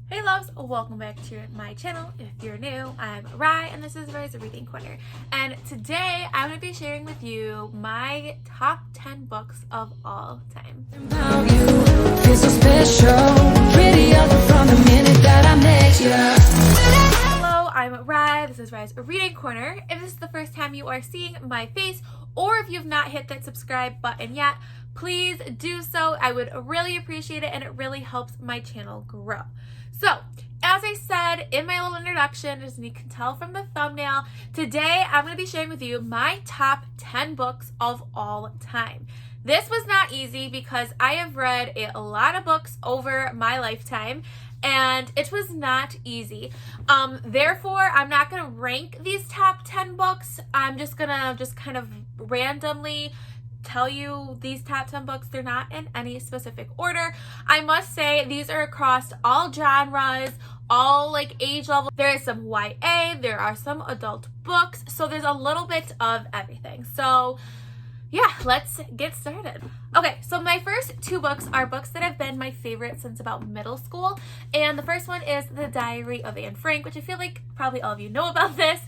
Hey loves, welcome back to my channel. If you're new, I'm Rye and this is Rye's Reading Corner. And today I'm going to be sharing with you my top 10 books of all time. Hello, I'm Rye. This is Rye's Reading Corner. If this is the first time you are seeing my face, or if you've not hit that subscribe button yet, please do so. I would really appreciate it and it really helps my channel grow. So, as I said in my little introduction, as you can tell from the thumbnail, today I'm going to be sharing with you my top 10 books of all time. This was not easy because I have read a lot of books over my lifetime and it was not easy. Therefore, I'm not going to rank these top 10 books. I'm just going to kind of randomly tell you these top 10 books. They're not in any specific order. I must say these are across all genres, all like age level. There is some YA, there are some adult books, so there's a little bit of everything. So yeah, let's get started. Okay, so my first two books are books that have been my favorite since about middle school, and the first one is The Diary of Anne Frank, which I feel like probably all of you know about this.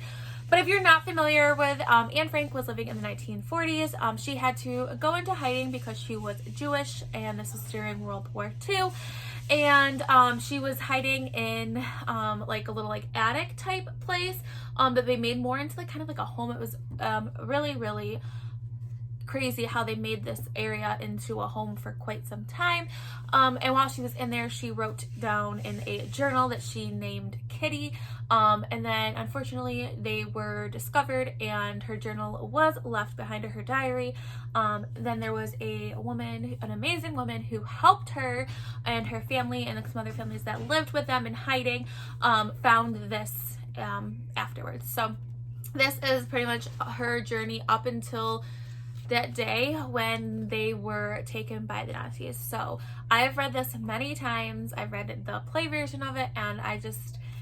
But if you're not familiar with, Anne Frank was living in the 1940s. She had to go into hiding because she was Jewish, and this was during World War II. And she was hiding in like a little like attic type place that they made more into like kind of like a home. It was really crazy how they made this area into a home for quite some time. And while she was in there, she wrote down in a journal that she named Kitty. And then unfortunately they were discovered and her journal was left behind to her diary. Then there was a woman, an amazing woman, who helped her and her family and some other families that lived with them in hiding, found this afterwards. So this is pretty much her journey up until that day when they were taken by the Nazis. So I've read this many times. I've read the play version of it and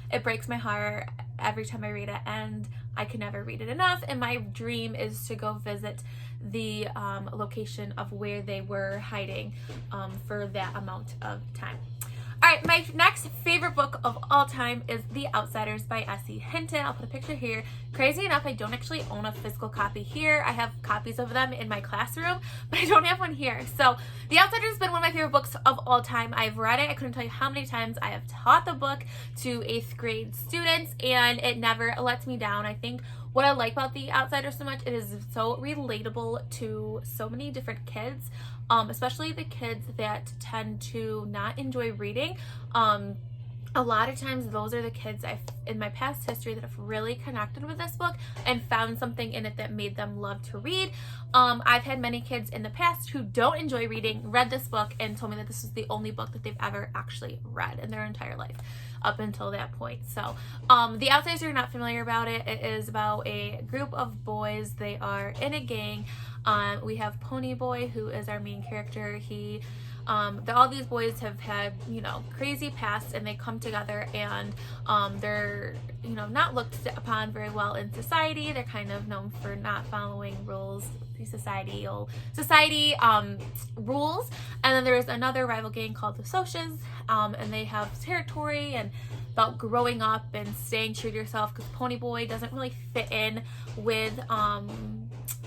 it breaks my heart every time I read it, and I can never read it enough. And my dream is to go visit the location of where they were hiding for that amount of time. All right, my next favorite book of all time is The Outsiders by S.E. Hinton. I'll put a picture here. Crazy enough, I don't actually own a physical copy here. I have copies of them in my classroom, but I don't have one here. So The Outsiders has been one of my favorite books of all time. I've read it. I couldn't tell you how many times I have taught the book to 8th grade students, and it never lets me down. I think what I like about The Outsiders so much, it is so relatable to so many different kids, especially the kids that tend to not enjoy reading. A lot of times those are the kids in my past history that have really connected with this book and found something in it that made them love to read. I've had many kids in the past who don't enjoy reading read this book and told me that this is the only book that they've ever actually read in their entire life up until that point. So The Outsiders, you're not familiar about it. It is about a group of boys. They are in a gang. We have Pony Boy, who is our main character. All these boys have had, crazy pasts, and they come together and they're, not looked upon very well in society. They're kind of known for not following rules, society rules. And then there's another rival gang called the Socias, and they have territory and about growing up and staying true to yourself, because Pony Boy doesn't really fit in with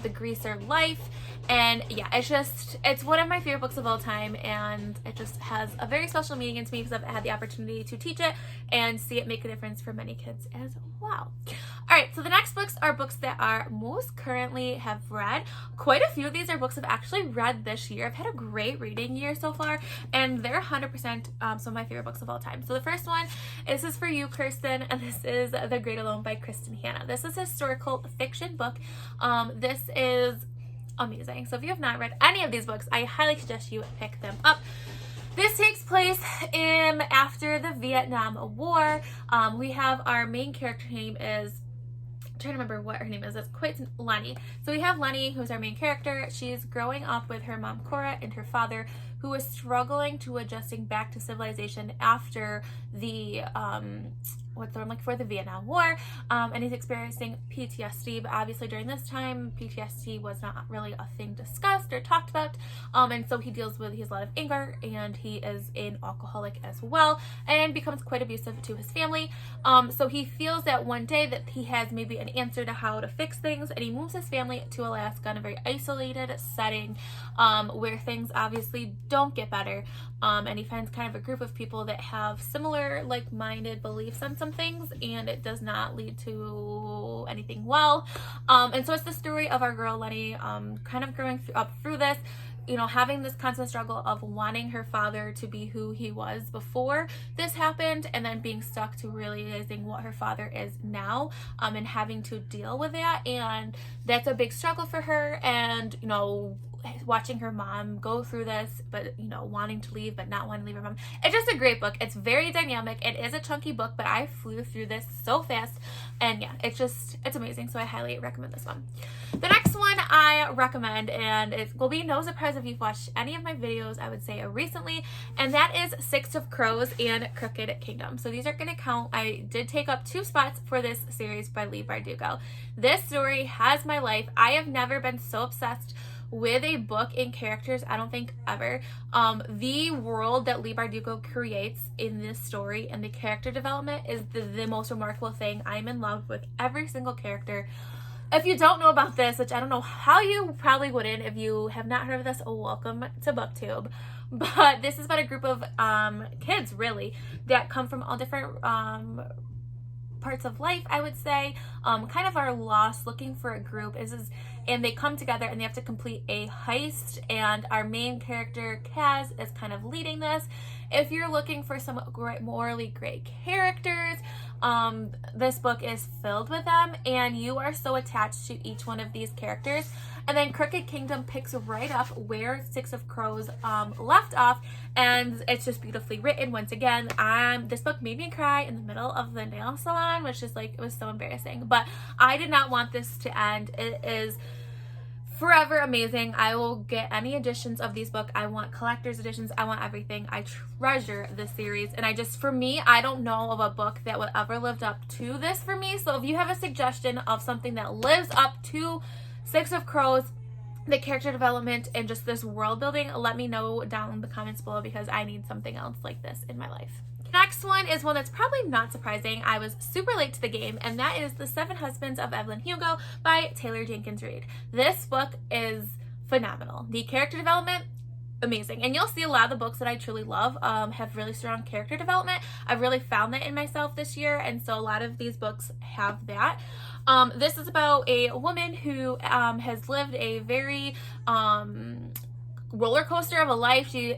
the greaser life. And yeah, it's one of my favorite books of all time, and it just has a very special meaning to me because I've had the opportunity to teach it and see it make a difference for many kids as well. All right, so the next books are books that are most currently have read. Quite a few of these are books I've actually read this year. I've had a great reading year so far, and they're 100% some of my favorite books of all time. So the first one, this is for you, Kirsten, and this is The Great Alone by Kristen Hanna. This is a historical fiction book. This is amazing. So if you have not read any of these books, I highly suggest you pick them up. This takes place after the Vietnam War. We have our main character, her name is, I'm trying to remember what her name is. It's quite Lenny. So we have Lenny, who's our main character. She's growing up with her mom, Cora, and her father, who is struggling to adjusting back to civilization after the what's the word I'm looking for, the Vietnam War, and he's experiencing PTSD, but obviously during this time, PTSD was not really a thing discussed or talked about, and so he has a lot of anger, and he is an alcoholic as well, and becomes quite abusive to his family. So he feels that one day that he has maybe an answer to how to fix things, and he moves his family to Alaska in a very isolated setting, where things obviously don't get better, and he finds kind of a group of people that have similar like-minded beliefs on some things, and it does not lead to anything well. And so it's the story of our girl Lenny kind of growing up through this, you know, having this constant struggle of wanting her father to be who he was before this happened, and then being stuck to realizing what her father is now, and having to deal with that. And that's a big struggle for her, and, you know, watching her mom go through this, but, you know, wanting to leave but not wanting to leave her mom. It's just a great book. It's very dynamic. It is a chunky book, but I flew through this so fast, and yeah, it's amazing. So I highly recommend this one. The next one I recommend, and it will be no surprise if you've watched any of my videos, I would say, recently, and that is Six of Crows and Crooked Kingdom. So these are going to count. I did take up 2 spots for this series by Leigh Bardugo. This story has my life. I have never been so obsessed with a book and characters, I don't think ever. The world that Leigh Bardugo creates in this story and the character development is the most remarkable thing. I'm in love with every single character. If you don't know about this, which I don't know how you probably wouldn't, if you have not heard of this, welcome to BookTube. But this is about a group of kids, really, that come from all different parts of life, I would say, kind of are lost, looking for a group, and they come together and they have to complete a heist, and our main character, Kaz, is kind of leading this. If you're looking for some morally great characters, this book is filled with them, and you are so attached to each one of these characters. And then Crooked Kingdom picks right up where Six of Crows left off, and it's just beautifully written. Once again, this book made me cry in the middle of the nail salon, which is like, it was so embarrassing, but I did not want this to end. It is forever amazing. I will get any editions of these books. I want collector's editions. I want everything. I treasure this series, and for me, I don't know of a book that would ever lived up to this for me. So if you have a suggestion of something that lives up to Six of Crows, the character development, and just this world building, let me know down in the comments below, because I need something else like this in my life. Next one is one that's probably not surprising. I was super late to the game, and that is The 7 Husbands of Evelyn Hugo by Taylor Jenkins Reid. This book is phenomenal. The character development, amazing. And you'll see a lot of the books that I truly love have really strong character development. I've really found that in myself this year, and so a lot of these books have that. This is about a woman who has lived a very roller coaster of a life. She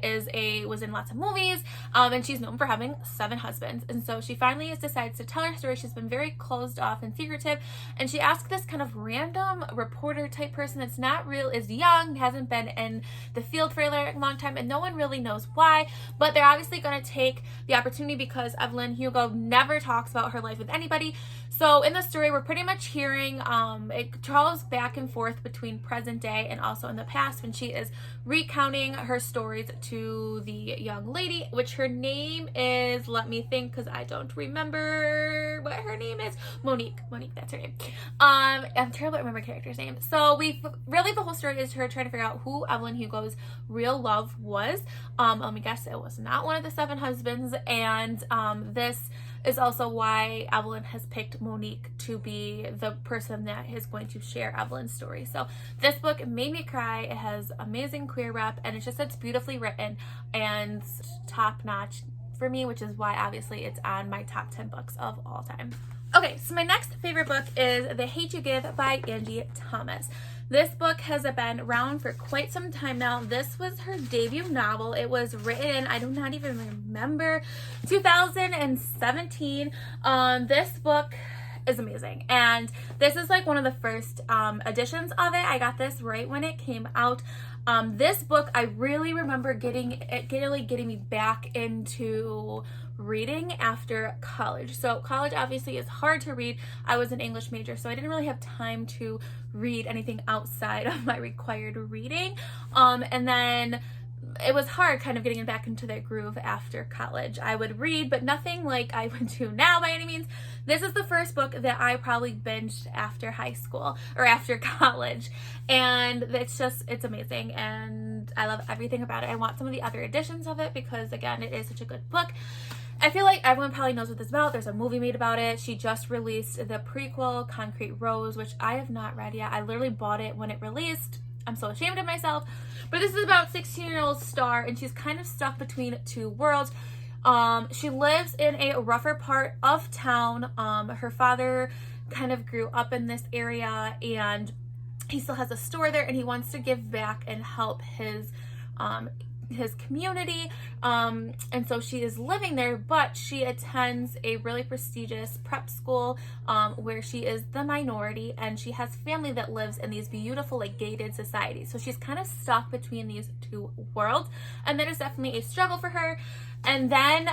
was in lots of movies, and she's known for having 7 husbands, and so she finally decides to tell her story. She's been very closed off and secretive, and she asked this kind of random reporter type person that's not real, is young, hasn't been in the field for a long time, and no one really knows why, but they're obviously going to take the opportunity because Evelyn Hugo never talks about her life with anybody. So in the story, we're pretty much hearing it travels back and forth between present day and also in the past, when she is recounting her stories to the young lady, which her name is, let me think, because I don't remember what her name is. Monique, that's her name. I'm terrible at remembering characters' names. So the whole story is her trying to figure out who Evelyn Hugo's real love was. Let me guess, it was not one of the 7 husbands, and this is also why Evelyn has picked Monique to be the person that is going to share Evelyn's story. So this book made me cry. It has amazing queer rep, and it's beautifully written and top notch for me, which is why obviously it's on my top 10 books of all time. Okay, so my next favorite book is The Hate You Give by Angie Thomas. This book has been around for quite some time now. This was her debut novel. It was written, I do not even remember, 2017. This book is amazing, and this is like one of the first editions of it. I got this right when it came out. This book, I really remember getting me back into reading after college. So college obviously is hard to read. I was an English major, so I didn't really have time to read anything outside of my required reading. And then it was hard kind of getting back into that groove after college. I would read, but nothing like I would do now by any means. This is the first book that I probably binged after high school or after college, and it's amazing, and I love everything about it. I want some of the other editions of it because, again, it is such a good book. I feel like everyone probably knows what this is about. There's a movie made about it. She just released the prequel, Concrete Rose, which I have not read yet. I literally bought it when it released. I'm so ashamed of myself. But this is about 16-year-old Star, and she's kind of stuck between two worlds. She lives in a rougher part of town. Her father kind of grew up in this area, and he still has a store there, and he wants to give back and help his community, and so she is living there, but she attends a really prestigious prep school where she is the minority, and she has family that lives in these beautiful, like, gated societies. So she's kind of stuck between these two worlds, and that is definitely a struggle for her. And then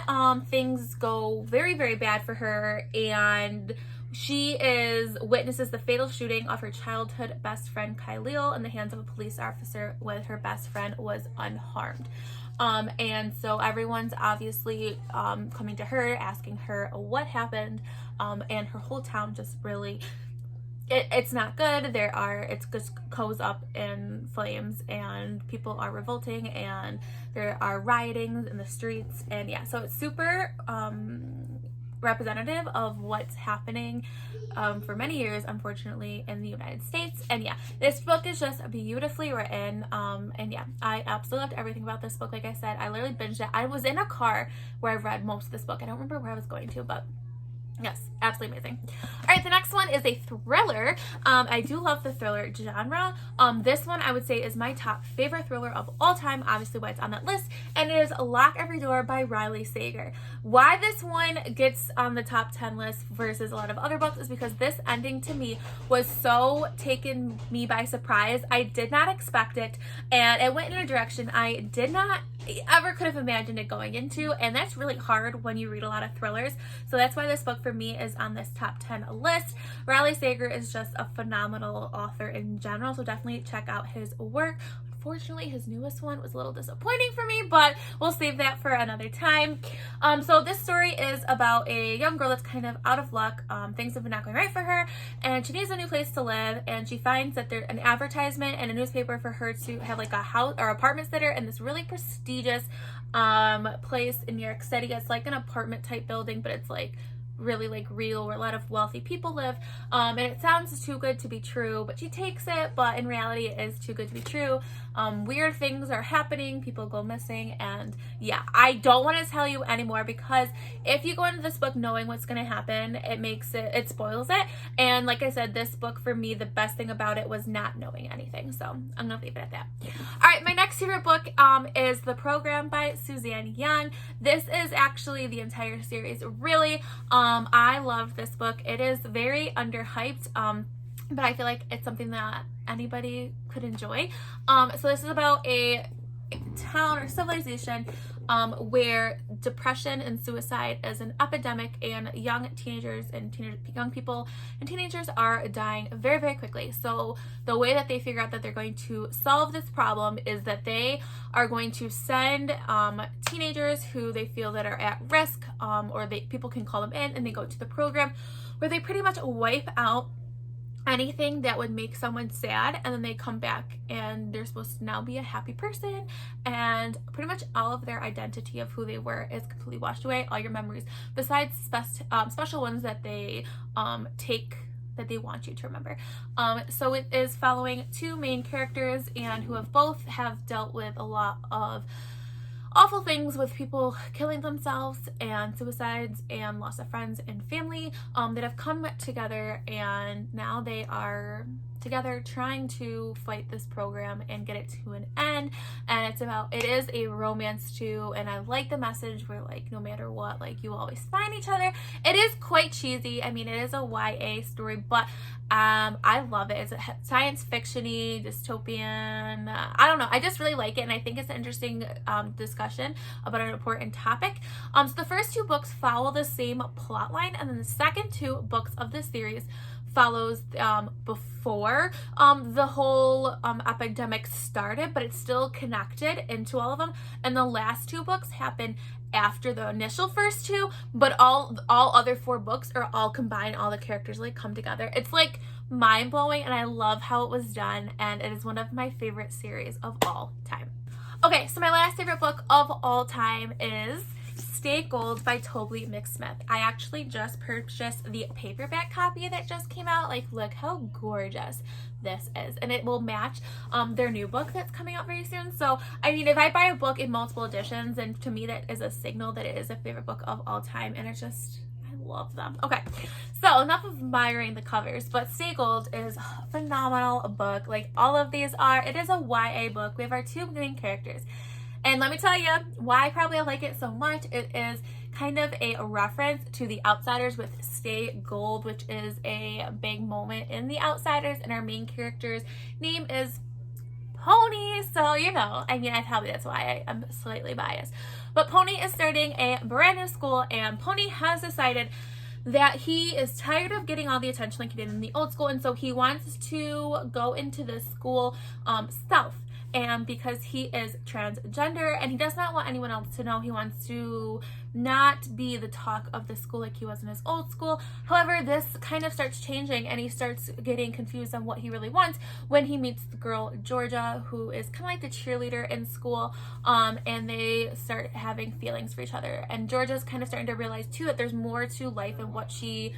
things go very, very bad for her, and she witnesses the fatal shooting of her childhood best friend Kyleel in the hands of a police officer, with her best friend was unharmed. And so everyone's obviously coming to her, asking her what happened, and her whole town just really, it's not good. It just goes up in flames, and people are revolting, and there are rioting in the streets, and yeah, so it's super representative of what's happening for many years, unfortunately, in the United States. And yeah, this book is just beautifully written, and yeah, I absolutely loved everything about this book. Like I said, I literally binged it. I was in a car where I read most of this book. I don't remember where I was going to, but yes, absolutely amazing. All right, the next one is a thriller. I do love the thriller genre. This one I would say is my top favorite thriller of all time, obviously why it's on that list, and it is Lock Every Door by Riley Sager. Why this one gets on the top 10 list versus a lot of other books is because this ending to me was so taken me by surprise. I did not expect it, and it went in a direction I did not ever could have imagined it going into, and that's really hard when you read a lot of thrillers. So that's why this book for me is on this top 10 list. Riley Sager is just a phenomenal author in general, so definitely check out his work. Unfortunately, his newest one was a little disappointing for me, but we'll save that for another time. So this story is about a young girl that's kind of out of luck. Things have been not going right for her, and she needs a new place to live, and she finds that there's an advertisement in a newspaper for her to have like a house or apartment sitter in this really prestigious place in New York City. It's like an apartment type building, but it's like really like real, where a lot of wealthy people live, and it sounds too good to be true, but she takes it, but in reality it is too good to be true. Weird things are happening, people go missing, and yeah, I don't want to tell you anymore, because if you go into this book knowing what's going to happen, it spoils it. And like I said, this book for me, the best thing about it was not knowing anything, so I'm gonna leave it at that. All right, my next favorite book is The Program by Suzanne Young. This is actually the entire series, really. I love this book. It is very underhyped, but I feel like it's something that anybody could enjoy. So this is about a town or civilization where depression and suicide is an epidemic, and young teenagers and young people and teenagers are dying very, very quickly. So the way that they figure out that they're going to solve this problem is that they are going to send teenagers who they feel that are at risk, or people can call them in, and they go to the program where they pretty much wipe out anything that would make someone sad, and then they come back and they're supposed to now be a happy person, and pretty much all of their identity of who they were is completely washed away, all your memories, besides special ones that they take that they want you to remember. So it is following two main characters, and who both have dealt with a lot of awful things, with people killing themselves and suicides and loss of friends and family, that have come together, and now they are together trying to fight this program and get it to an end. And it is a romance too, and I like the message where, like, no matter what, like, you always find each other. It is quite cheesy. I mean, it is a YA story, but I love it. It's a science fiction-y, dystopian, I don't know, I just really like it, and I think it's an interesting discussion about an important topic. So the first two books follow the same plot line, and then the second two books of this series follows before the whole epidemic started, but it's still connected into all of them. And the last 2 books happen after the initial first 2, but all other 4 books are all combined. All the characters like come together. It's like mind-blowing, and I love how it was done, and it is one of my favorite series of all time. Okay, so my last favorite book of all time is Stay Gold by Tobey McSmith. I actually just purchased the paperback copy that just came out. Like, look how gorgeous this is, and it will match their new book that's coming out very soon. So I mean, if I buy a book in multiple editions, then to me that is a signal that it is a favorite book of all time, and it's just, I love them. Okay, so enough of admiring the covers, but Stay Gold is a phenomenal book. Like all of these are. It is a YA book. We have our 2 main characters, and let me tell you why probably I like it so much. It is kind of a reference to The Outsiders with Stay Gold, which is a big moment in The Outsiders, and our main character's name is Pony. So, you know, I mean, probably that's why I'm slightly biased. But Pony is starting a brand new school, and Pony has decided that he is tired of getting all the attention like he did in the old school, and so he wants to go into the school self. And because he is transgender and he does not want anyone else to know, he wants to not be the talk of the school like he was in his old school. However, this kind of starts changing, and he starts getting confused on what he really wants when he meets the girl Georgia, who is kind of like the cheerleader in school, and they start having feelings for each other. And Georgia's kind of starting to realize too that there's more to life than what she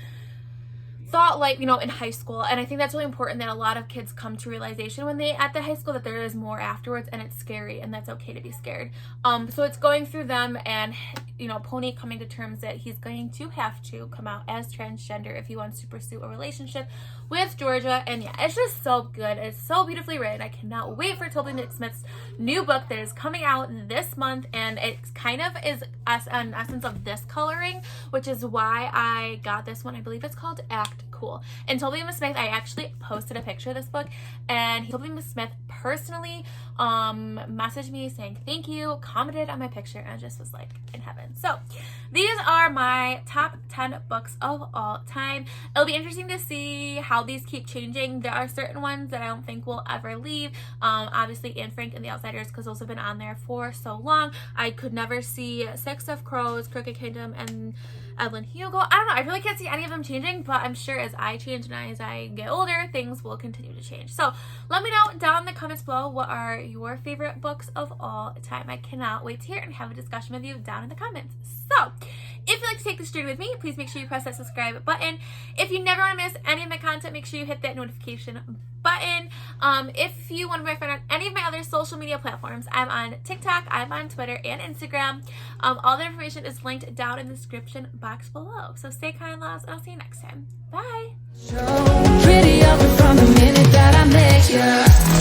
thought, like, you know, in high school. And I think that's really important, that a lot of kids come to realization when they at the high school that there is more afterwards, and it's scary, and that's okay to be scared. So it's going through them, and you know, Pony coming to terms that he's going to have to come out as transgender if he wants to pursue a relationship with Georgia. And yeah, it's just so good. It's so beautifully written. I cannot wait for Tobey McSmith's new book that is coming out this month, and it kind of is an essence of this coloring, which is why I got this one. I believe it's called Act Cool. And Tobey McSmith, I actually posted a picture of this book, and Tobey McSmith personally messaged me saying thank you, commented on my picture, and I just was like in heaven. So these are my top 10 books of all time. It'll be interesting to see how these keep changing. There are certain ones that I don't think will ever leave. Obviously Anne Frank and The Outsiders, because those have been on there for so long. I could never see Six of Crows, Crooked Kingdom, and Evelyn Hugo. I don't know. I really can't see any of them changing, but I'm sure as I change and as I get older, things will continue to change. So let me know down in the comments below, what are your favorite books of all time. I cannot wait to hear and have a discussion with you down in the comments. So if you'd like to take this journey with me, please make sure you press that subscribe button. If you never want to miss any of my content, make sure you hit that notification button. If you want to be my friend on any of my other social media platforms, I'm on TikTok, I'm on Twitter and Instagram. All the information is linked down in the description box below. So stay kind, loves, and I'll see you next time. Bye. So pretty up from the minute that I met you.